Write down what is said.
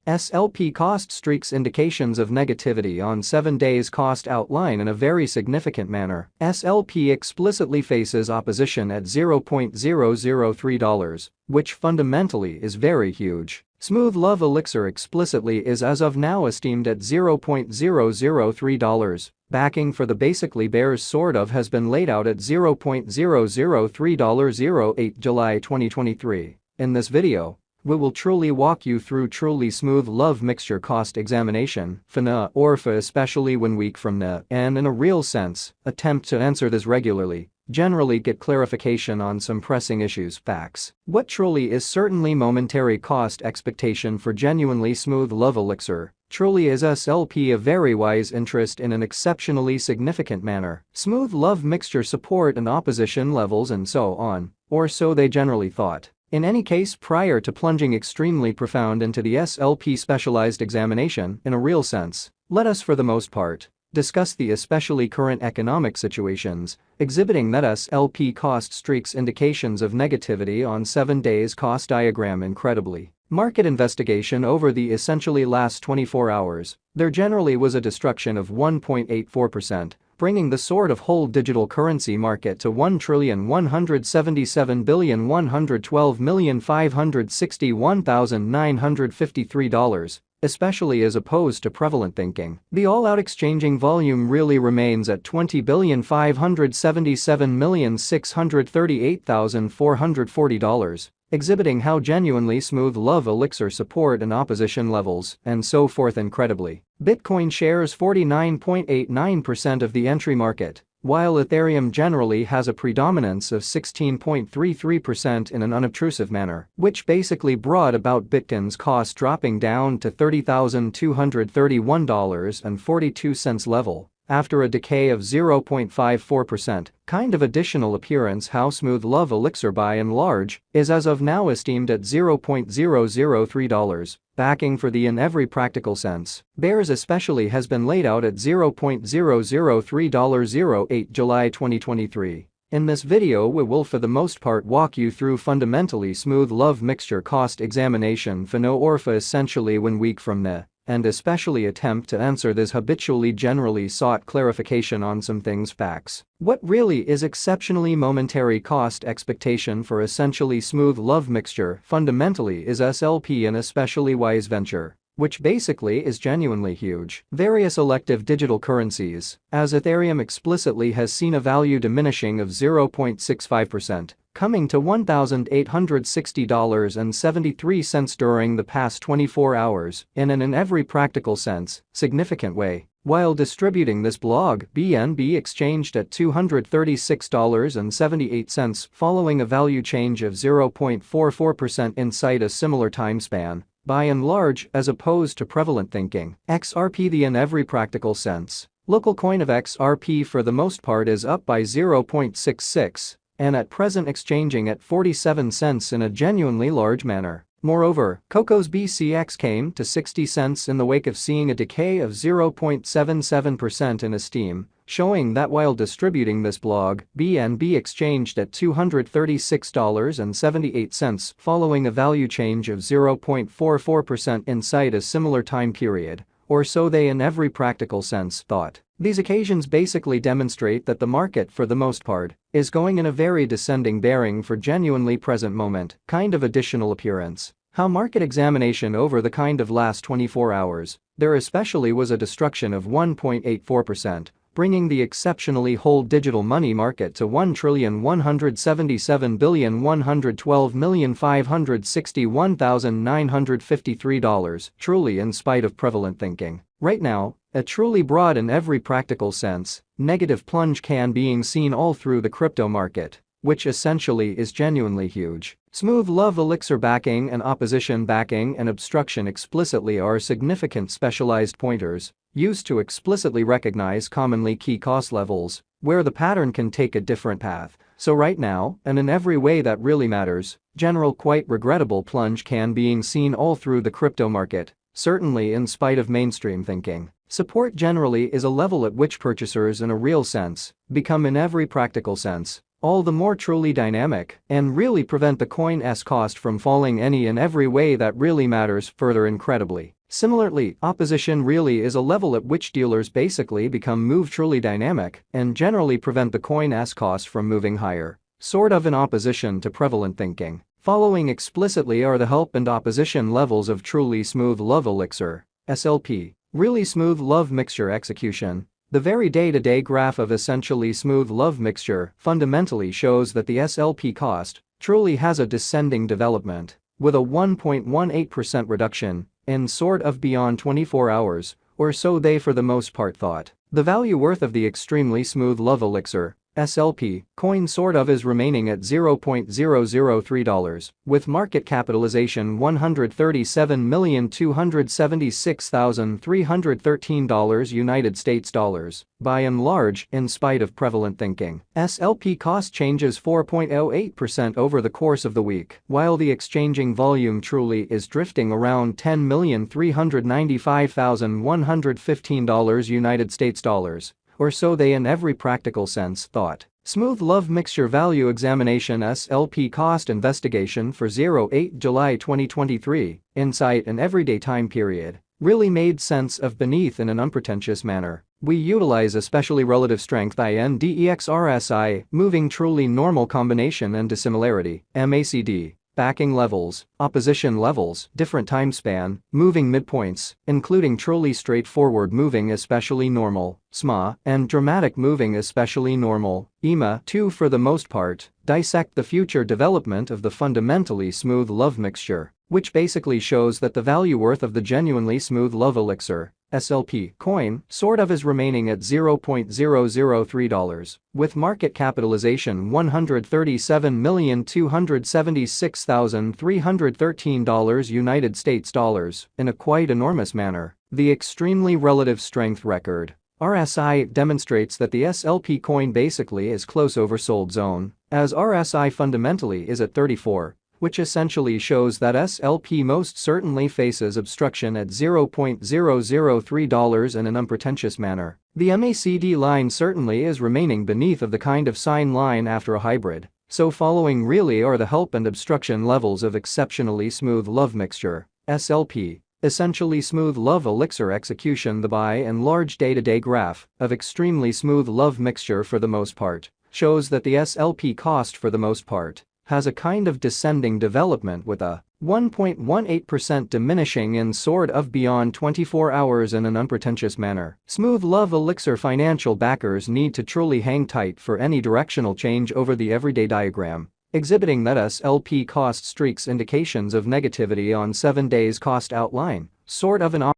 SLP cost streaks indications of negativity on 7 days cost outline in a very significant manner. SLP explicitly faces opposition at $0.003, which fundamentally is very huge. Smooth Love Elixir explicitly is as of now esteemed at $0.003. Backing for the basically bears sort of has been laid out at $0.00308 July 2023. In this video, we will truly walk you through truly smooth love mixture cost examination, FNA or FA especially when weak from NA, and in a real sense, attempt to answer this regularly, generally get clarification on some pressing issues, facts. What truly is certainly momentary cost expectation for genuinely smooth love elixir, truly is SLP a very wise interest in an exceptionally significant manner. Smooth love mixture support and opposition levels and so on, or so they generally thought. In any case, prior to plunging extremely profound into the SLP specialized examination, in a real sense, let us for the most part discuss the especially current economic situations exhibiting that SLP cost streaks indications of negativity on 7 days cost diagram. Incredibly, market investigation over the essentially last 24 hours, there generally was a destruction of 1.84%. Bringing the sort of whole digital currency market to $1,177,112,561,953, especially as opposed to prevalent thinking. The all-out exchanging volume really remains at $20,577,638,440, exhibiting how genuinely smooth love elixir support and opposition levels, and so forth. Incredibly, Bitcoin shares 49.89% of the entry market, while Ethereum generally has a predominance of 16.33% in an unobtrusive manner, which basically brought about Bitcoin's cost dropping down to $30,231.42 level. After a decay of 0.54%, kind of additional appearance how smooth love elixir by and large is as of now esteemed at $0.003. Backing for the in every practical sense, bears especially has been laid out at $0.00308 July 2023. In this video we will for the most part walk you through fundamentally smooth love mixture cost examination for no or for essentially when weak from NA, and especially attempt to answer this habitually generally sought clarification on some things, facts. What really is exceptionally momentary cost expectation for essentially smooth love mixture fundamentally is SLP an especially wise venture, which basically is genuinely huge. Various elective digital currencies, as Ethereum explicitly has seen a value diminishing of 0.65%. Coming to $1,860.73 during the past 24 hours in an in every practical sense, significant way. While distributing this blog, BNB exchanged at $236.78 following a value change of 0.44% inside a similar time span. By and large, as opposed to prevalent thinking, XRP the in every practical sense. Local coin of XRP for the most part is up by 0.66. And at present exchanging at 47 cents in a genuinely large manner. Moreover, Coco's BCX came to 60 cents in the wake of seeing a decay of 0.77% in esteem, showing that while distributing this blog, BNB exchanged at $236.78 following a value change of 0.44% inside a similar time period, or so they in every practical sense thought. These occasions basically demonstrate that the market for the most part is going in a very descending bearing for genuinely present moment, kind of additional appearance. How market examination over the kind of last 24 hours, there especially was a destruction of 1.84%, bringing the exceptionally whole digital money market to $1,177,112,561,953, truly in spite of prevalent thinking. Right now, a truly broad in every practical sense, negative plunge can being seen all through the crypto market, which essentially is genuinely huge. Smooth love elixir backing and opposition backing and obstruction explicitly are significant specialized pointers used to explicitly recognize commonly key cost levels, where the pattern can take a different path. So right now, and in every way that really matters, general quite regrettable plunge can being seen all through the crypto market, certainly in spite of mainstream thinking. Support generally is a level at which purchasers in a real sense become in every practical sense all the more truly dynamic, and really prevent the coin's cost from falling any and every way that really matters further incredibly. Similarly, opposition really is a level at which dealers basically become move truly dynamic and generally prevent the coin's cost from moving higher. Sort of in opposition to prevalent thinking. Following explicitly are the help and opposition levels of truly smooth love elixir, SLP, really smooth love mixture execution. The very day-to-day graph of essentially smooth love mixture fundamentally shows that the SLP cost truly has a descending development, with a 1.18% reduction in sort of beyond 24 hours, or so they for the most part thought. The value worth of the extremely smooth love elixir SLP coin sort of is remaining at $0.003, with market capitalization $137,276,313 United States dollars. By and large, in spite of prevalent thinking, SLP cost changes 4.08% over the course of the week, while the exchanging volume truly is drifting around $10,395,115 United States dollars. Or so they in every practical sense thought. Smooth love mixture value examination SLP cost investigation for 08 July 2023, insight and everyday time period, really made sense of beneath in an unpretentious manner. We utilize especially relative strength index RSI, moving truly normal combination and dissimilarity, MACD. Backing levels, opposition levels, different time span, moving midpoints, including truly straightforward moving especially normal, SMA, and dramatic moving especially normal, EMA, to for the most part, dissect the future development of the fundamentally smooth love mixture, which basically shows that the value worth of the genuinely smooth love elixir SLP coin sort of is remaining at $0.003, with market capitalization $137,276,313 United States dollars in a quite enormous manner. The extremely relative strength record RSI demonstrates that the SLP coin basically is close oversold zone, as RSI fundamentally is at 34. Which essentially shows that SLP most certainly faces obstruction at $0.003 in an unpretentious manner. The MACD line certainly is remaining beneath of the kind of sine line after a hybrid, so following really are the help and obstruction levels of exceptionally smooth love mixture, SLP. Essentially smooth love elixir execution. The by and large day-to-day graph of extremely smooth love mixture for the most part shows that the SLP cost for the most part has a kind of descending development with a 1.18% diminishing in sort of beyond 24 hours in an unpretentious manner. Smooth love elixir financial backers need to truly hang tight for any directional change over the everyday diagram, exhibiting that SLP cost streaks indications of negativity on 7 days cost outline, sort of an